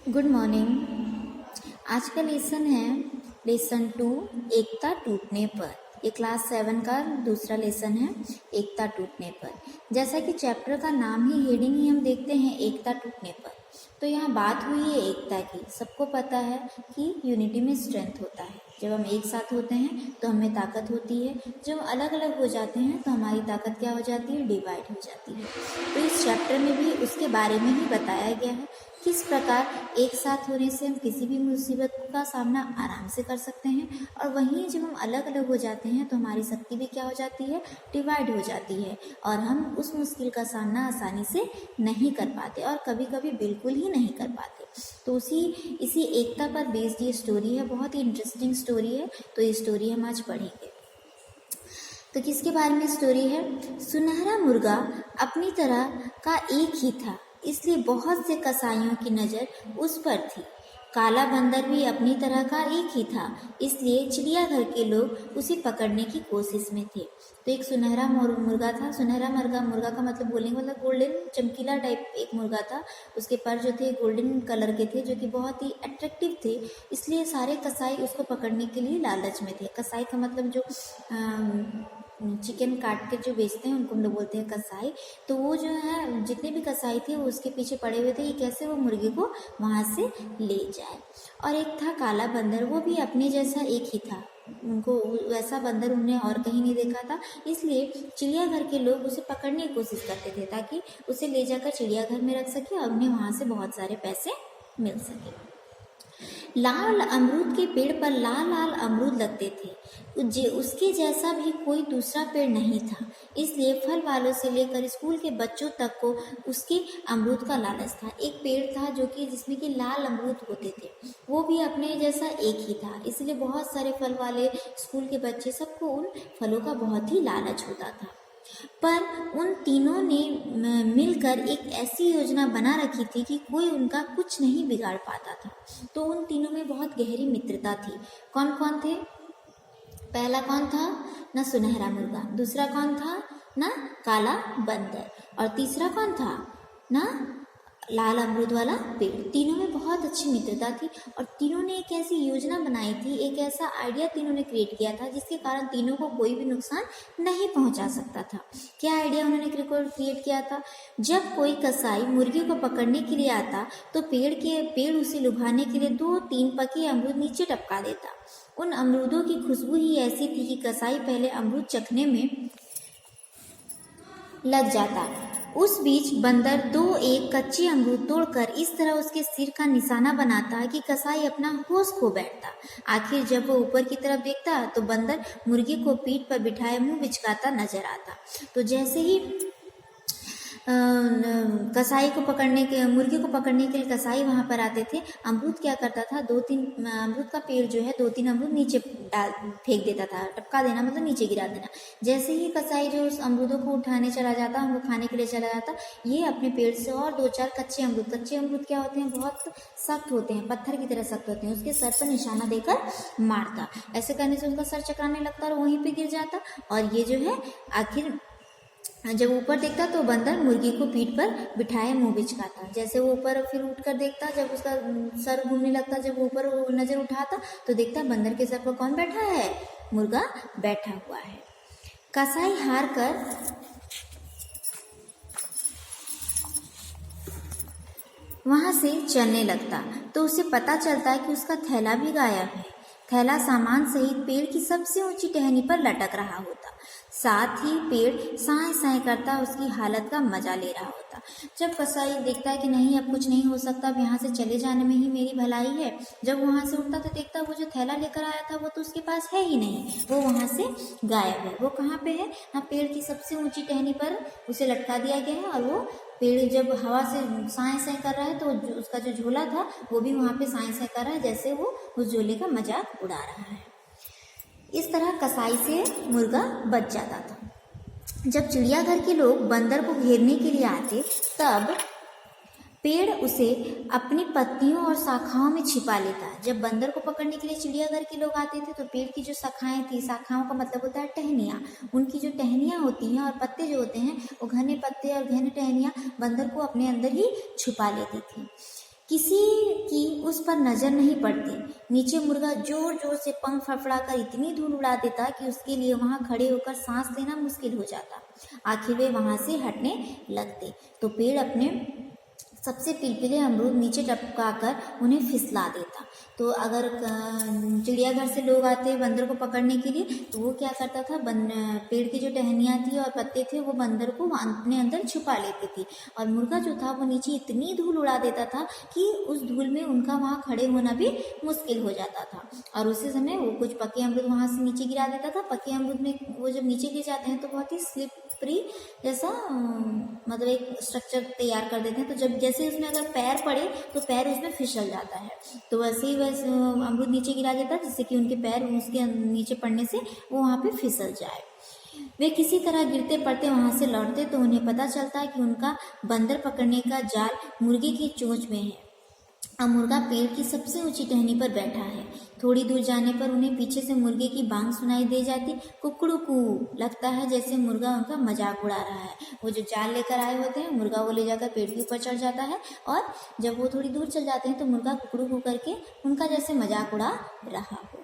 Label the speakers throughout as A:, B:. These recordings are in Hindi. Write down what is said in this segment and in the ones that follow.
A: Good morning. आज का लेसन है लेसन 2 एकता टूटने पर। ये क्लास 7 का दूसरा लेसन है एकता टूटने पर। जैसा कि चैप्टर का नाम ही हेडिंग ही हम देखते हैं एकता टूटने पर। तो यहाँ बात हुई है एकता की। सबको पता है कि यूनिटी में स्ट्रेंथ होता है। जब हम एक साथ होते हैं तो हमें ताकत होती है। जब अलग अलग हो जाते हैं तो हमारी ताकत क्या हो जाती है, डिवाइड हो जाती है। तो इस चैप्टर में भी उसके बारे में ही बताया गया है किस प्रकार एक साथ होने से हम किसी भी मुसीबत का सामना आराम से कर सकते हैं, और वहीं जब हम अलग अलग हो जाते हैं तो हमारी शक्ति भी क्या हो जाती है, डिवाइड हो जाती है, और हम उस मुश्किल का सामना आसानी से नहीं कर पाते और कभी कभी बिल्कुल ही नहीं कर पाते। तो इसी एकता पर बेस्ड ये स्टोरी है। बहुत ही इंटरेस्टिंग स्टोरी है। तो ये स्टोरी हम आज पढ़ेंगे। तो किसके बारे में स्टोरी है? सुनहरा मुर्गा अपनी तरह का एक ही था, इसलिए बहुत से कसाईयों की नज़र उस पर थी। काला बंदर भी अपनी तरह का एक ही था, इसलिए चिड़ियाघर के लोग उसे पकड़ने की कोशिश में थे। तो एक सुनहरा मुर्गा था। सुनहरा मुर्गा का मतलब बोलेंगे मतलब गोल्डन चमकीला टाइप एक मुर्गा था। उसके पर जो थे गोल्डन कलर के थे, जो कि बहुत ही अट्रैक्टिव थे, इसलिए सारे कसाई उसको पकड़ने के लिए लालच में थे। कसाई का मतलब जो चिकन काट के जो बेचते हैं उनको हम लोग बोलते हैं कसाई। तो वो जो है जितने भी कसाई थे वो उसके पीछे पड़े हुए थे कि कैसे वो मुर्गे को वहाँ से ले जाए। और एक था काला बंदर, वो भी अपने जैसा एक ही था। उनको वैसा बंदर उन्हें और कहीं नहीं देखा था, इसलिए चिड़ियाघर के लोग उसे पकड़ने की कोशिश करते थे ताकि उसे ले जाकर चिड़ियाघर में रख सके और उन्हें वहाँ से बहुत सारे पैसे मिल सके। लाल अमरूद के पेड़ पर लाल लाल अमरूद लगते थे। उसके जैसा भी कोई दूसरा पेड़ नहीं था, इसलिए फल वालों से लेकर स्कूल के बच्चों तक को उसके अमरूद का लालच था। एक पेड़ था जो कि जिसमें कि लाल अमरूद होते थे, वो भी अपने जैसा एक ही था, इसलिए बहुत सारे फल वाले स्कूल के बच्चे सबको उन फलों का बहुत ही लालच होता था। पर उन तीनों ने मिलकर एक ऐसी योजना बना रखी थी कि कोई उनका कुछ नहीं बिगाड़ पाता था। तो उन तीनों में बहुत गहरी मित्रता थी। कौन कौन थे? पहला कौन था? ना सुनहरा मुर्गा। दूसरा कौन था? ना काला बंदर। और तीसरा कौन था? ना लाल अमरूद वाला पेड़। तीनों में बहुत अच्छी मित्रता थी और तीनों ने एक ऐसी योजना बनाई थी, एक ऐसा आइडिया तीनों ने क्रिएट किया था जिसके कारण तीनों को कोई भी नुकसान नहीं पहुंचा सकता था। क्या आइडिया उन्होंने क्रिएट किया था? जब कोई कसाई मुर्गी को पकड़ने के लिए आता तो पेड़ उसे लुभाने के लिए 2-3 पके अमरूद नीचे टपका देता। उन अमरूदों की खुशबू ही ऐसी थी कि कसाई पहले अमरूद चखने में लग जाता। उस बीच बंदर 2-1 कच्चे अमरूद तोड़कर इस तरह उसके सिर का निशाना बनाता कि कसाई अपना होश खो बैठता। आखिर जब वो ऊपर की तरफ देखता तो बंदर मुर्गी को पीठ पर बिठाए मुंह बिचकाता नजर आता। तो जैसे ही मुर्गी को पकड़ने के लिए कसाई वहां पर आते थे, अमरूद क्या करता था, 2-3 अमरूद का पेड़ जो है 2-3 अमरूद नीचे फेंक देता था। टपका देना मतलब नीचे गिरा देना। जैसे ही कसाई जो उस अमरूदों को उठाने चला जाता, उनको खाने के लिए चला जाता, ये अपने पेड़ से और 2-4 कच्चे अमरूद क्या होते हैं, बहुत सख्त होते हैं, पत्थर की तरह सख्त होते हैं, उसके सर पर निशाना देकर मारता। ऐसे करने से उसका सर चकराने लगता और वहीं पे गिर जाता। और ये जो है आखिर जब ऊपर देखता तो बंदर मुर्गी को पीठ पर बिठाए मुंह बिचकाता। जैसे वो ऊपर फिर उठकर देखता, जब उसका सर घूमने लगता, जब ऊपर नजर उठाता तो देखता बंदर के सर पर कौन बैठा है, मुर्गा बैठा हुआ है। कसाई हार कर वहां से चलने लगता तो उसे पता चलता कि उसका थैला भी गायब है। थैला सामान सहित पेड़ की सबसे ऊंची टहनी पर लटक रहा होता। साथ ही पेड़ साए साए करता उसकी हालत का मजा ले रहा होता। जब कसाई देखता है कि नहीं अब कुछ नहीं हो सकता, अब यहाँ से चले जाने में ही मेरी भलाई है, जब वहाँ से उठता तो देखता वो जो थैला लेकर आया था वो तो उसके पास है ही नहीं, वो वहाँ से गायब है। वो कहाँ पे है? ना पेड़ की सबसे ऊंची टहनी पर उसे लटका दिया गया है, और वो पेड़ जब हवा से साए साए कर रहा है तो उसका जो झोला था वो भी वहाँ पे साए साए कर रहा है, जैसे वो उस झोले का मजाक उड़ा रहा है। इस तरह कसाई से मुर्गा बच जाता था। जब चिड़ियाघर के लोग बंदर को घेरने के लिए आते तब पेड़ उसे अपनी पत्तियों और शाखाओं में छिपा लेता। जब बंदर को पकड़ने के लिए चिड़ियाघर के लोग आते थे तो पेड़ की जो शाखाएं थी, शाखाओं का मतलब होता है टहनियाँ, उनकी जो टहनियाँ होती हैं और पत्ते जो होते हैं वो घने पत्ते और घने टहनियाँ बंदर को अपने अंदर ही छुपा लेती थी। किसी की उस पर नजर नहीं पड़ती। नीचे मुर्गा जोर जोर से पंख फड़फड़ाकर इतनी धूल उड़ा देता कि उसके लिए वहां खड़े होकर सांस लेना मुश्किल हो जाता। आखिर वे वहां से हटने लगते तो पेड़ अपने सबसे पिलपिले अमरूद नीचे टपकाकर उन्हें फिसला देता। तो अगर चिड़ियाघर से लोग आते बंदर को पकड़ने के लिए तो वो क्या करता था, पेड़ की जो टहनियाँ थी और पत्ते थे वो बंदर को अपने अंदर छुपा लेती थी, और मुर्गा जो था वो नीचे इतनी धूल उड़ा देता था कि उस धूल में उनका वहाँ खड़े होना भी मुश्किल हो जाता था। और उसी समय वो कुछ पके अमरूद वहाँ से नीचे गिरा देता था। पके अमरूद में वो जब नीचे गिर जाते हैं तो बहुत ही स्लिपरी जैसा मतलब एक स्ट्रक्चर तैयार कर देते हैं। तो जब जैसे उसमें अगर पैर पड़े तो पैर उसमें फिसल जाता है। तो वैसे ही वैसे अमरूद नीचे गिरा देता जिससे कि उनके पैर उसके नीचे पड़ने से वो वहाँ पे फिसल जाए। वे किसी तरह गिरते पड़ते वहां से लौटते तो उन्हें पता चलता है कि उनका बंदर पकड़ने का जाल मुर्गे की चोंच में है। अब मुर्गा पेड़ की सबसे ऊंची टहनी पर बैठा है। थोड़ी दूर जाने पर उन्हें पीछे से मुर्गे की बांग सुनाई दे जाती। कुकड़ू कू लगता है जैसे मुर्गा उनका मजाक उड़ा रहा है। वो जो जाल लेकर आए होते हैं मुर्गा वो ले जाकर पेड़ के ऊपर चढ़ जाता है, और जब वो थोड़ी दूर चल जाते हैं तो मुर्गा कुकड़ू कू करके उनका जैसे मजाक उड़ा रहा हो।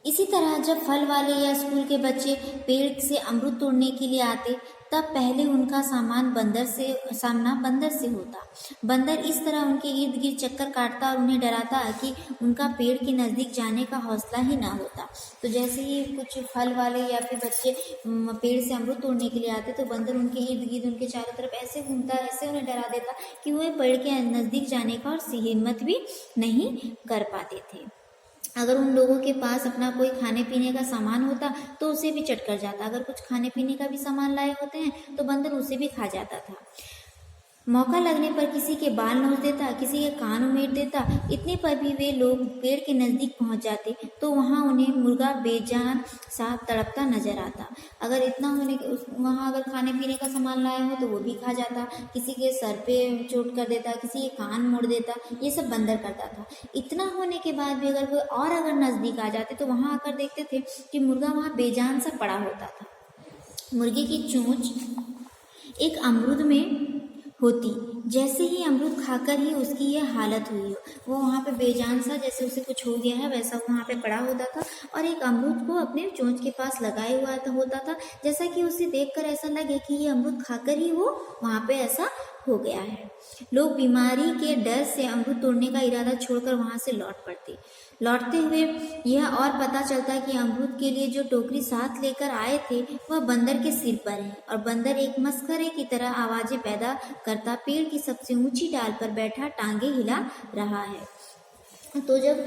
A: इसी तरह जब फल वाले या स्कूल के बच्चे पेड़ से अमरूद तोड़ने के लिए आते तब पहले उनका सामना बंदर से होता। बंदर इस तरह उनके इर्द गिर्द चक्कर काटता और उन्हें डराता कि उनका पेड़ के नज़दीक जाने का हौसला ही ना होता। तो जैसे ही कुछ फल वाले या फिर बच्चे पेड़ से अमरूद तोड़ने के लिए आते तो बंदर उनके इर्द गिर्द उनके चारों तरफ ऐसे घूमता, ऐसे उन्हें डरा देता कि वे पेड़ के नज़दीक जाने का और हिम्मत भी नहीं कर पाते थे। अगर उन लोगों के पास अपना कोई खाने पीने का सामान होता तो उसे भी चट कर जाता। अगर कुछ खाने पीने का भी सामान लाए होते हैं तो बंदर उसे भी खा जाता था। मौका लगने पर किसी के बाल नोच देता, किसी के कान उमेट देता। इतने पर भी वे लोग पेड़ के नज़दीक पहुंच जाते तो वहां उन्हें मुर्गा बेजान सा तड़पता नजर आता। अगर इतना होने के वहां अगर खाने पीने का सामान लाया हो तो वो भी खा जाता, किसी के सर पे चोट कर देता, किसी के कान मोड़ देता। ये सब बंदर करता था। इतना होने के बाद भी अगर नज़दीक आ जाते तो वहां आकर देखते थे कि मुर्गा वहां बेजान सा पड़ा होता था। मुर्गे की चोंच एक अमरूद में होती। जैसे ही अमरूद खाकर ही उसकी यह हालत हुई हो, वो वहाँ पे बेजान सा जैसे उसे कुछ हो गया है वैसा वहाँ पे पड़ा होता था और एक अमरूद को अपने चोंच के पास लगाए हुआ होता था, जैसा कि उसे देखकर ऐसा लगे कि ये अमरूद खाकर ही वो वहाँ पे ऐसा हो गया है। लोग बीमारी के डर से अमरूद तोड़ने का इरादा छोड़कर वहाँ से लौट पड़ते। लौटते हुए यह और पता चलता कि अमरूद के लिए जो टोकरी साथ लेकर आए थे वह बंदर के सिर पर है, और बंदर एक मस्खरे की तरह आवाजें पैदा करता पेड़ की सबसे ऊंची डाल पर बैठा टांगे हिला रहा है। तो जब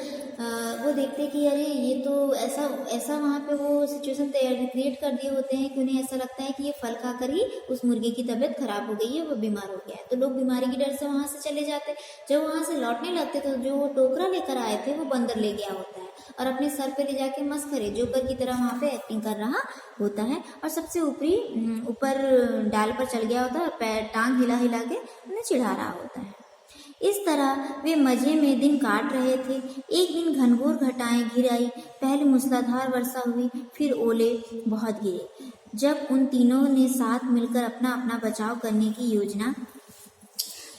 A: वो देखते कि अरे ये तो ऐसा वहाँ पे वो सिचुएशन क्रिएट कर दिए होते हैं कि उन्हें ऐसा लगता है कि ये फल खाकर ही उस मुर्गे की तबीयत खराब हो गई है, वो बीमार हो गया है। तो लोग बीमारी के डर से वहाँ से चले जाते। जब वहाँ से लौटने लगते तो जो वो टोकरा लेकर आए थे वो बंदर ले गया होता है और अपने सर पे ले जाके मस्खरे जोकर की तरह वहाँ पे एक्टिंग कर रहा होता है और सबसे ऊपर डाल पर चल गया होता है और पैर टांग हिला हिला के उन्हें चिढ़ा रहा होता है। इस तरह वे मजे में दिन काट रहे थे। एक दिन घनघोर घटाएं घिर आई। पहले मूसलाधार वर्षा हुई, फिर ओले बहुत गिरे। जब उन तीनों ने साथ मिलकर अपना अपना बचाव करने की योजना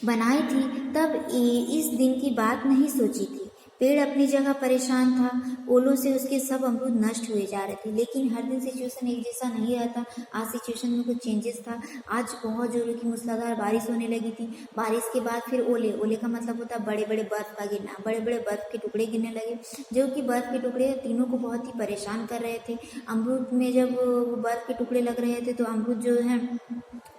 A: बनाई थी तब इस दिन की बात नहीं सोची थी। पेड़ अपनी जगह परेशान था। ओलों से उसके सब अमरूद नष्ट हुए जा रहे थे, लेकिन हर दिन सिचुएशन एक जैसा नहीं रहता। आज सिचुएशन में कुछ चेंजेस था। आज बहुत जोरों की मूसलाधार बारिश होने लगी थी। बारिश के बाद फिर ओले का मतलब होता है बड़े बड़े बर्फ का गिरना। बड़े बड़े बर्फ के टुकड़े गिरने लगे, जो कि बर्फ के टुकड़े तीनों को बहुत ही परेशान कर रहे थे। अमरूद में जब बर्फ के टुकड़े लग रहे थे तो अमरूद जो है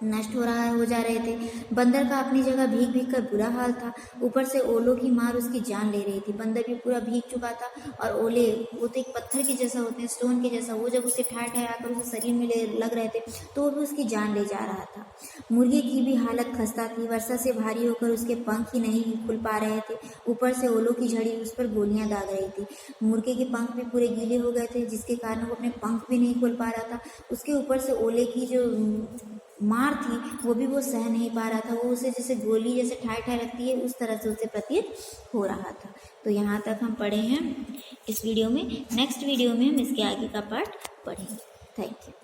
A: नष्ट हो जा रहे थे। बंदर का अपनी जगह भीग भीग कर बुरा हाल था। ऊपर से ओलों की मार उसकी जान ले रही थी। बंदर भी पूरा भीग चुका था और ओले वो तो एक पत्थर के जैसा होते हैं, स्टोन के जैसा, वो जब उसे ठाए ठाए आकर उसे शरीर में लग रहे थे तो वो भी उसकी जान ले जा रहा था। मुर्गे की भी हालत खस्ता थी। वर्षा से भारी होकर उसके पंख ही नहीं खुल पा रहे थे। ऊपर से ओलों की झड़ी उस पर गोलियां दाग रही थी। मुर्गे के पंख भी पूरे गीले हो गए थे, जिसके कारण वो अपने पंख भी नहीं खोल पा रहा था। उसके ऊपर से ओले की जो मार थी वो भी वो सह नहीं पा रहा था। वो उसे जैसे गोली जैसे ठाए ठाए लगती है उस तरह से उसे प्रतीत हो रहा था। तो यहाँ तक हम पढ़े हैं इस वीडियो में। नेक्स्ट वीडियो में हम इसके आगे का पार्ट पढ़ेंगे। Thank you.